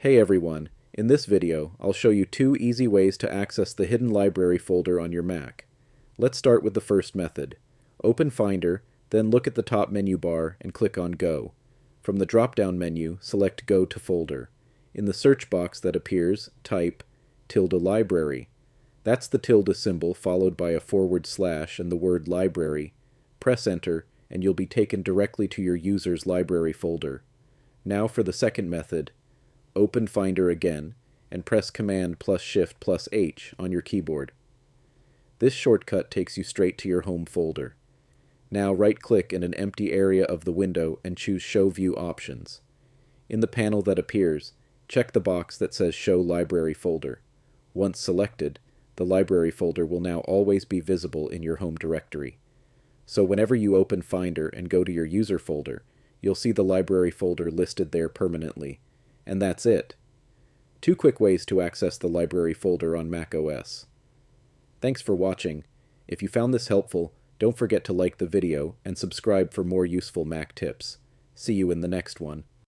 Hey everyone, in this video I'll show you two easy ways to access the hidden library folder on your Mac. Let's start with the first method. Open Finder, then look at the top menu bar and click on Go. From the drop-down menu, select Go to Folder. In the search box that appears, type ~library. That's the tilde symbol followed by a / and the word library. Press Enter and you'll be taken directly to your user's library folder. Now for the second method. Open Finder again, and press Command +Shift +H on your keyboard. This shortcut takes you straight to your home folder. Now right-click in an empty area of the window and choose Show View Options. In the panel that appears, check the box that says Show Library Folder. Once selected, the library folder will now always be visible in your home directory. So whenever you open Finder and go to your user folder, you'll see the library folder listed there permanently. And that's it. Two quick ways to access the library folder on macOS. Thanks for watching. If you found this helpful, don't forget to like the video and subscribe for more useful Mac tips. See you in the next one.